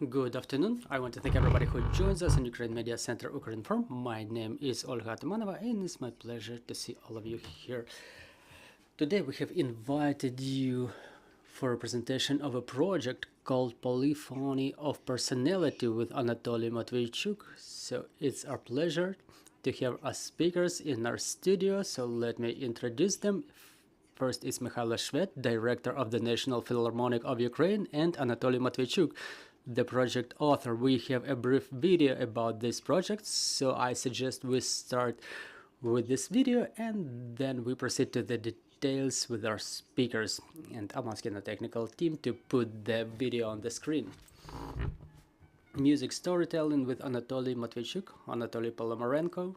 Good afternoon. I want to thank everybody who joins us on Ukraine Media Center Ukraine Forum. My name is Olga Tumanova and it's my pleasure to see all of you here. Today we have invited you for a presentation of a project called Polyphony of Personality with Anatolii Matviichuk. So it's our pleasure to have our speakers in our studio. So let me introduce them. First is Mykhailo Shved, director of the National Philharmonic of Ukraine, and Anatolii Matviichuk, the project author. We have a brief video about this project, so I suggest we start with this video and then we proceed to the details with our speakers. And I'm asking the technical team to put the video on the screen. Music storytelling with Anatolii Matviichuk, Anatolii Ponomarenko.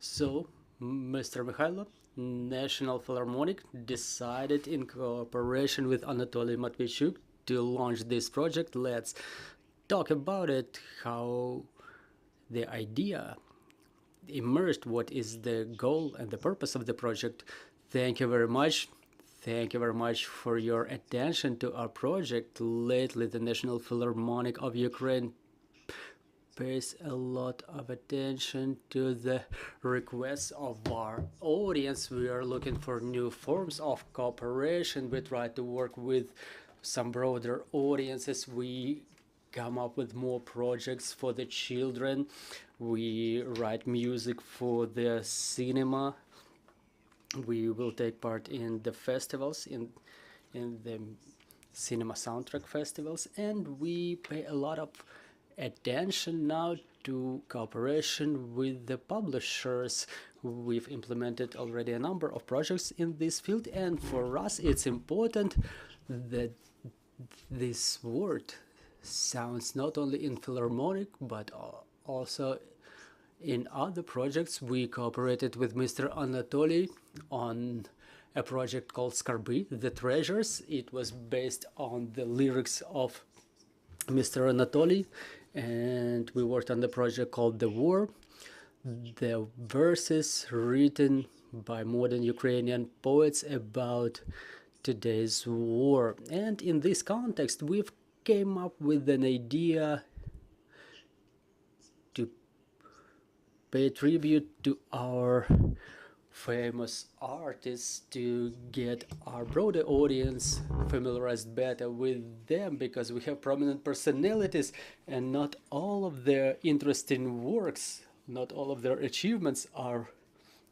So, Mr. Mykhailo, National Philharmonic decided in cooperation with Anatolii Matviichuk to launch this project. Let's talk about it, how the idea emerged, what is the goal and the purpose of the project. Thank you very much. Thank you very much for your attention to our project. Lately, the National Philharmonic of Ukraine pays a lot of attention to the requests of our audience. We are looking for new forms of cooperation. We try to work with some broader audiences. We come up with more projects for the children. We write music for the cinema. We will take part in the festivals, in the cinema soundtrack festivals, and we pay a lot of attention now to cooperation with the publishers. We've implemented already a number of projects in this field, and for us it's important that this word sounds not only in Philharmonic but also in other projects. We cooperated with Mr. Anatolii on a project called Skarby, The Treasures. It was based on the lyrics of Mr. Anatolii, and we worked on the project called The War. The verses written by modern Ukrainian poets about today's war. And in this context, we've came up with an idea to pay tribute to our famous artists, to get our broader audience familiarized better with them, because we have prominent personalities and not all of their interesting works, not all of their achievements are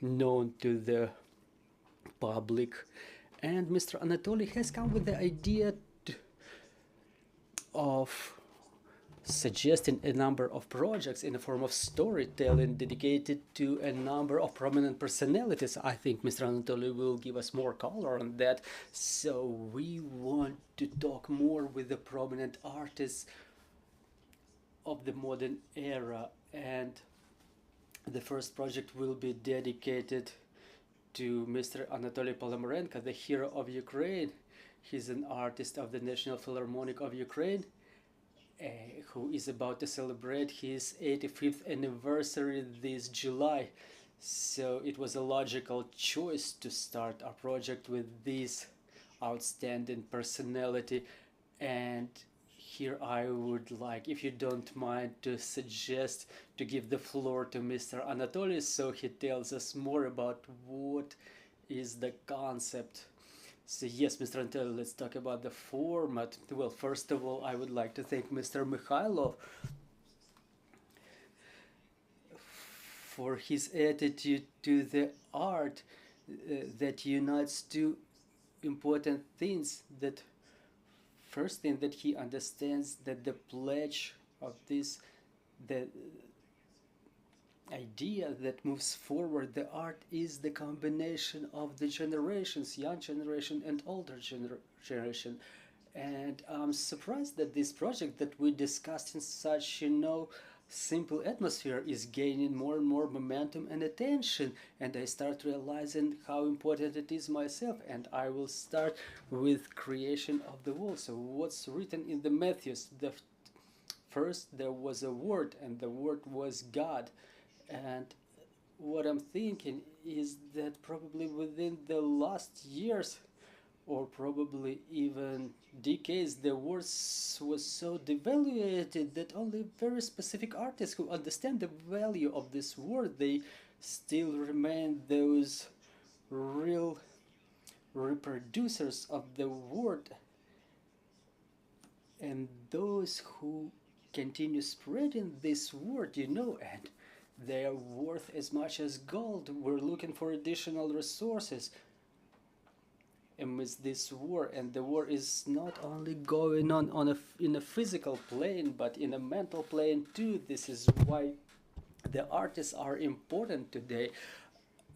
known to the public. And Mr. Anatolii has come with the idea of suggesting a number of projects in the form of storytelling dedicated to a number of prominent personalities. I think Mr. Anatolii will give us more color on that. So we want to talk more with the prominent artists of the modern era, and the first project will be dedicated to Mr. Anatolii Ponomarenko, the hero of Ukraine. He's an artist of the National Philharmonic of Ukraine, who is about to celebrate his 85th anniversary this July. So it was a logical choice to start our project with this outstanding personality. And here I would like, if you don't mind, to suggest to give the floor to Mr. Anatolii so he tells us more about what is the concept. So yes, Mr. Anatolii, let's talk about the format. Well, first of all, I would like to thank Mr. Mykhailo for his attitude to the art that unites two important things. That first thing, that he understands that the pledge of this, the idea that moves forward the art, is the combination of the generations, young generation and older generation. And I'm surprised that this project that we discussed in such, simple atmosphere is gaining more and more momentum and attention, and I start realizing how important it is myself, and I will start with creation of the wall. So what's written in the Matthews? The first there was a word, and the word was God. And what I'm thinking is that probably within the last years, or probably even decades, the word was so devaluated that only very specific artists who understand the value of this word, they still remain those real reproducers of the word, and those who continue spreading this word, and they are worth as much as gold. We're looking for additional resources amidst this war, and the war is not only going on in a physical plane, but in a mental plane too. This is why the artists are important today.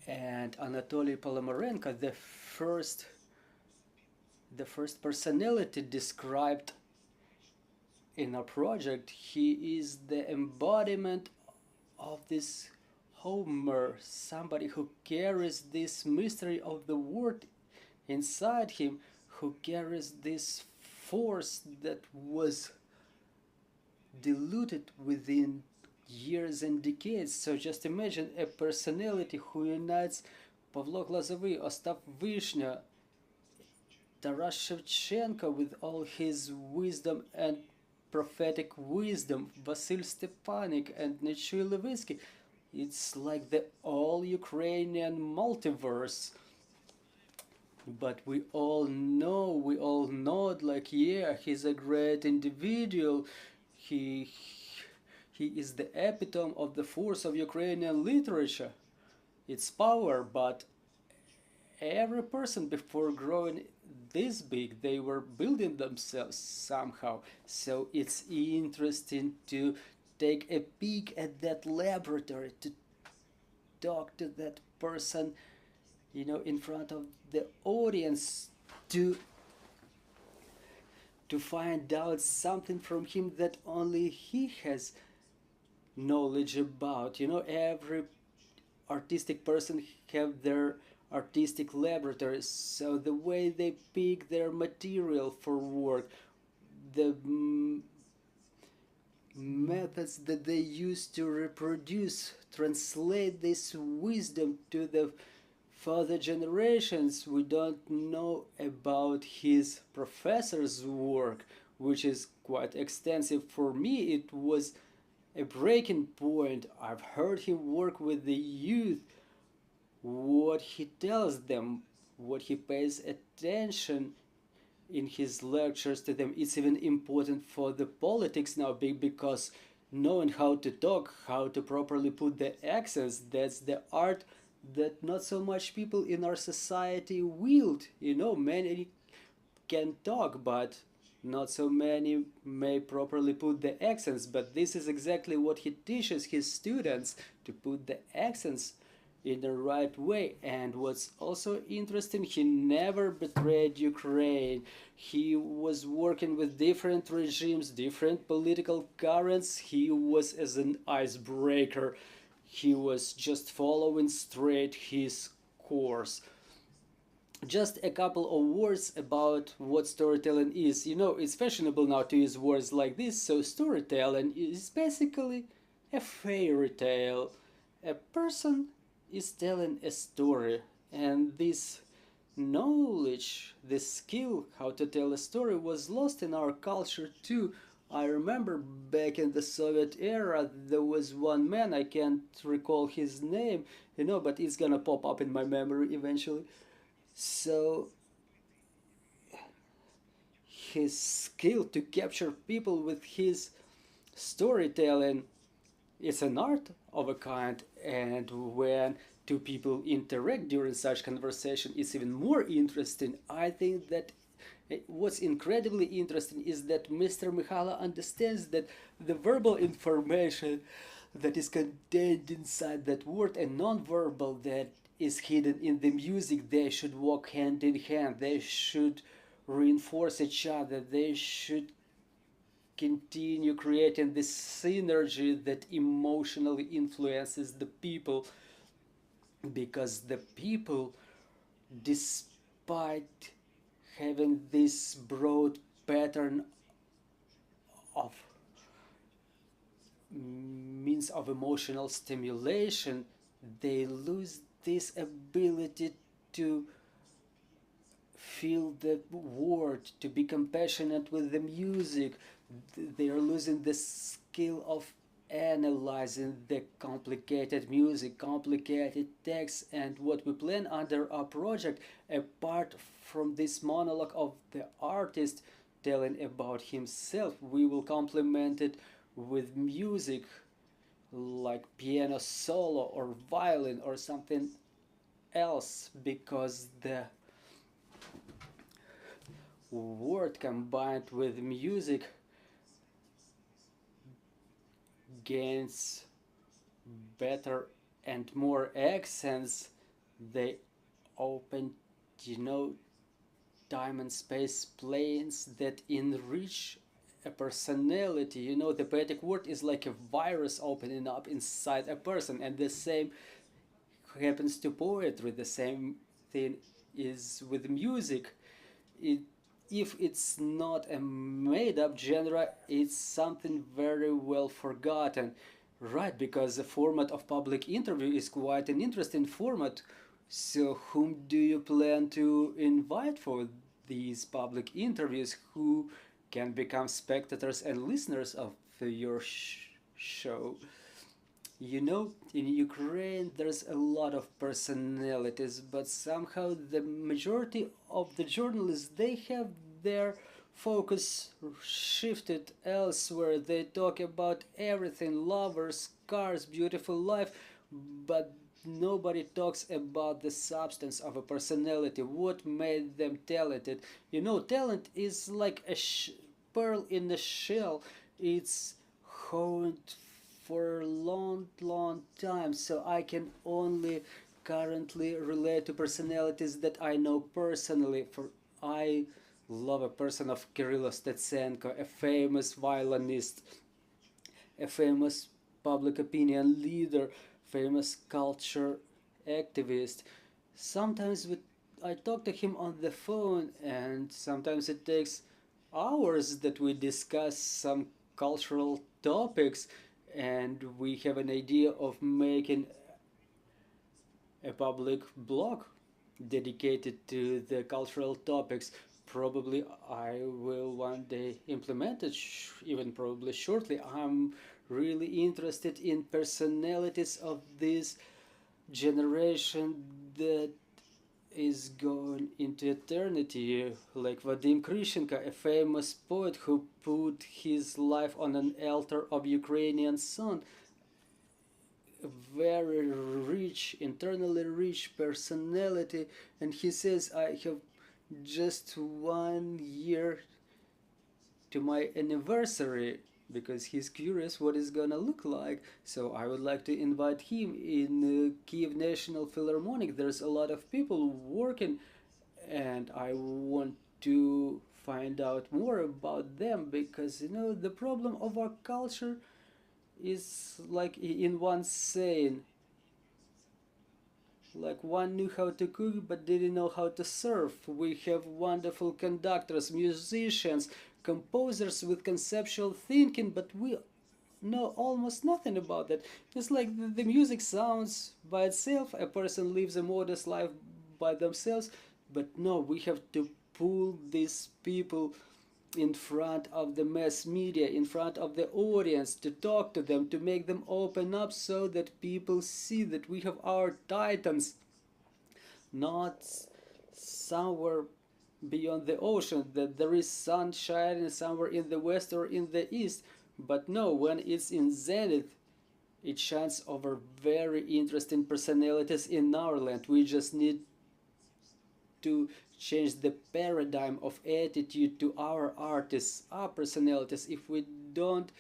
And Anatolii Ponomarenko, the first personality described in our project, he is the embodiment of this Homer, somebody who carries this mystery of the word inside him, who carries this force that was diluted within years and decades. So just imagine a personality who unites Pavlo Glazovy, Ostap Vyshnya, Taras Shevchenko with all his wisdom and prophetic wisdom, Vasyl Stepanik and Nechui Levitsky. It's like the all-Ukrainian multiverse. But we all know it, like, yeah, he's a great individual. He is the epitome of the force of Ukrainian literature, its power. But every person before growing this big, they were building themselves somehow. So it's interesting to take a peek at that laboratory, to talk to that person, in front of the audience, to find out something from him that only he has knowledge about. Every artistic person have their artistic laboratories, so the way they pick their material for work, the methods that they use to reproduce, translate this wisdom to the further generations. We don't know about his professor's work, which is quite extensive. For me, it was a breaking point. I've heard him work with the youth, what he tells them, what he pays attention in his lectures to them. It's even important for the politics now, because knowing how to talk, how to properly put the accents, that's the art that not so much people in our society wield. Many can talk, but not so many may properly put the accents. But this is exactly what he teaches his students, to put the accents in the right way. And what's also interesting, he never betrayed Ukraine. He was working with different regimes, different political currents. He was as an icebreaker. He was just following straight his course. Just a couple of words about what storytelling is. It's fashionable now to use words like this. So storytelling is basically a fairy tale. A person is telling a story, and this knowledge, this skill how to tell a story, was lost in our culture too. I remember back in the Soviet era, there was one man, I can't recall his name, but it's gonna pop up in my memory eventually. So his skill to capture people with his storytelling, it's an art of a kind. And when two people interact during such conversation, it's even more interesting. I think that what's incredibly interesting is that Mr. Mykhailo understands that the verbal information that is contained inside that word and non-verbal that is hidden in the music, they should walk hand in hand. They should reinforce each other. They should continue creating this synergy that emotionally influences the people, because the people, despite having this broad pattern of means of emotional stimulation, they lose this ability to feel the word, to be compassionate with the music. They are losing the skill of analyzing the complicated music, complicated text, and what we plan under our project, apart from this monologue of the artist telling about himself, we will complement it with music like piano solo or violin or something else, because the word combined with music gains better and more accents. They open, time and space planes that enrich a personality. The poetic word is like a virus opening up inside a person, and the same happens to poetry. The same thing is with music. If it's not a made-up genre, it's something very well forgotten, right? Because the format of public interview is quite an interesting format. So whom do you plan to invite for these public interviews? Who can become spectators and listeners of your show? In Ukraine there's a lot of personalities, but somehow the majority of the journalists, they have their focus shifted elsewhere. They talk about everything: lovers, cars, beautiful life, but nobody talks about the substance of a personality. What made them talented? Talent is like a pearl in the shell. It's honed for a long time, so I can only currently relate to personalities that I know personally. For I love a person of Kyrylo Stetsenko, a famous violinist, a famous public opinion leader, famous culture activist. Sometimes I talk to him on the phone, and sometimes it takes hours that we discuss some cultural topics, and we have an idea of making a public blog dedicated to the cultural topics. Probably I will one day implement it, even probably shortly. I'm really interested in personalities of this generation that is going into eternity, like Vadym Kryshchenko, a famous poet who put his life on an altar of Ukrainian song. A very rich, internally rich personality, and he says, I have just 1 year to my anniversary, because he's curious what it's gonna look like. So I would like to invite him in Kiev National Philharmonic. There's a lot of people working, and I want to find out more about them, because the problem of our culture is like in one saying, like one knew how to cook but didn't know how to serve. We have wonderful conductors, musicians, composers with conceptual thinking, but we know almost nothing about that. It's like the music sounds by itself, a person lives a modest life by themselves, but no, we have to pull these people in front of the mass media, in front of the audience, to talk to them, to make them open up, so that people see that we have our titans, not somewhere beyond the ocean, that there is sun shining somewhere in the west or in the east. But no, when it's in zenith, it shines over very interesting personalities in our land. We just need to change the paradigm of attitude to our artists, our personalities. If we don't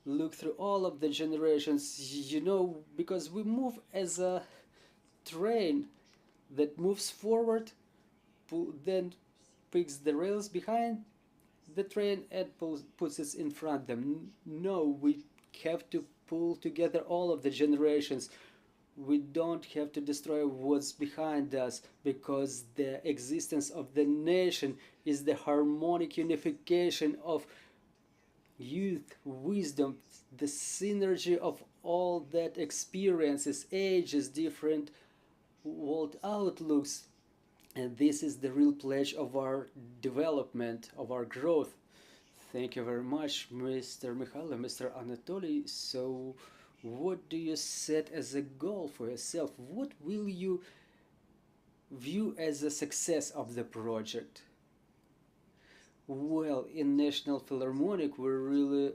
look through all of the generations, because we move as a train that moves forward, then picks the rails behind, the train and puts us in front of them. No, we have to pull together all of the generations. We don't have to destroy what's behind us, because the existence of the nation is the harmonic unification of youth, wisdom, the synergy of all that experiences, ages, different world outlooks. And this is the real pledge of our development, of our growth. Thank you very much, Mr. Mykhailo, Mr. Anatolii. So, what do you set as a goal for yourself? What will you view as a success of the project? Well, in National Philharmonic, we really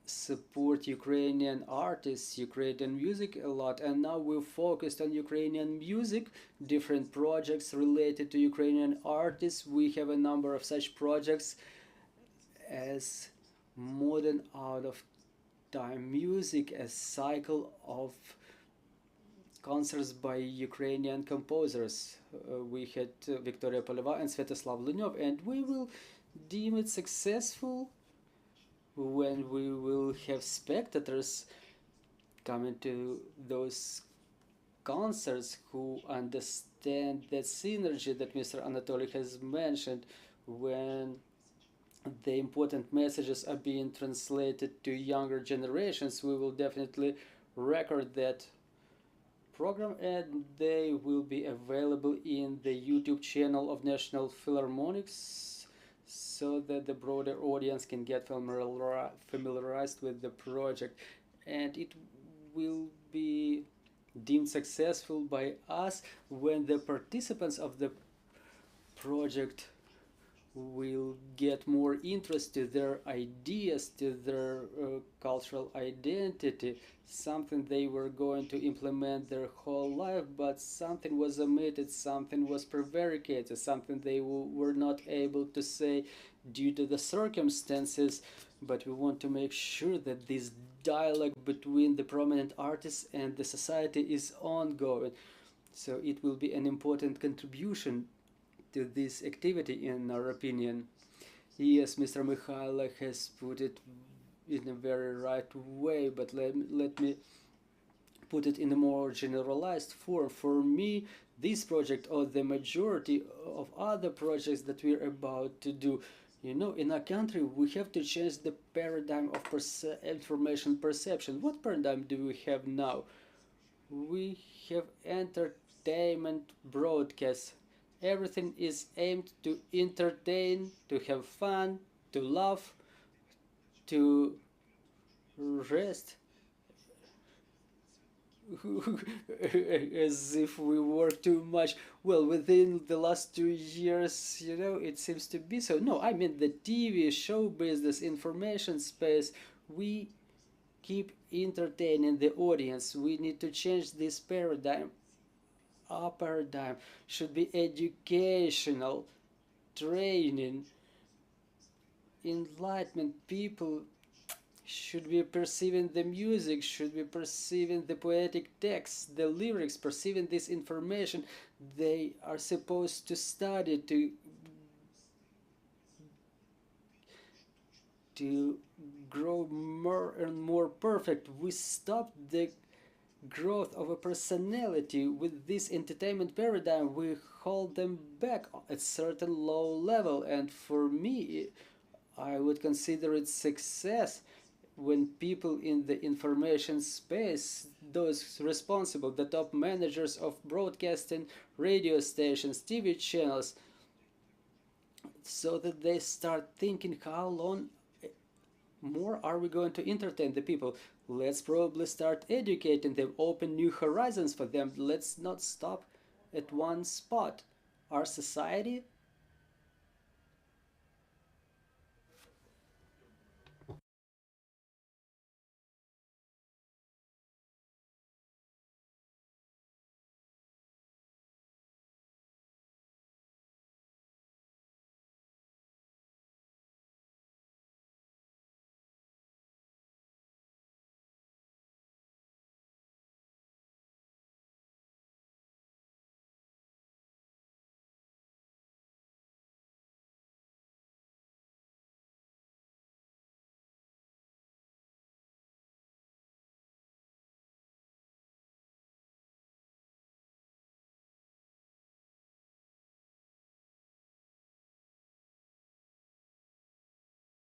support Ukrainian artists, Ukrainian music a lot, and now we're focused on Ukrainian music, different projects related to Ukrainian artists. We have a number of such projects as Modern Out of Time Music, a cycle of concerts by Ukrainian composers. We had Victoria Poleva and Sviatoslav Lunyov, and we will deem it successful when we will have spectators coming to those concerts who understand that synergy that Mr. Anatolii has mentioned, when the important messages are being translated to younger generations. We will definitely record that program, and they will be available in the YouTube channel of National Philharmonics, so that the broader audience can get familiarized with the project, and it will be deemed successful by us when the participants of the project will get more interest to their ideas, to their cultural identity, something they were going to implement their whole life, but something was omitted, something was prevaricated, something they were not able to say due to the circumstances. But we want to make sure that this dialogue between the prominent artists and the society is ongoing. So it will be an important contribution to this activity, in our opinion. Yes, Mr. Mykhailo has put it in a very right way, but let me put it in a more generalized form. For me, this project, or the majority of other projects that we're about to do, in our country, we have to change the paradigm of information perception. What paradigm do we have now? We have entertainment broadcasts. Everything is aimed to entertain, to have fun, to laugh, to rest. As if we work too much. Well, within the last 2 years, it seems to be so. No, I mean the TV, show business, information space. We keep entertaining the audience. We need to change this paradigm. Our paradigm should be educational, training, enlightenment. People should be perceiving the music, should be perceiving the poetic text, the lyrics, perceiving this information. They are supposed to study, to grow more and more perfect. We stop the growth of a personality with this entertainment paradigm. We hold them back at certain low level, and for me, I would consider it success when people in the information space, those responsible, the top managers of broadcasting, radio stations, TV channels, so that they start thinking, how long more are we going to entertain the people? Let's probably start educating them, open new horizons for them. Let's not stop at one spot. Our society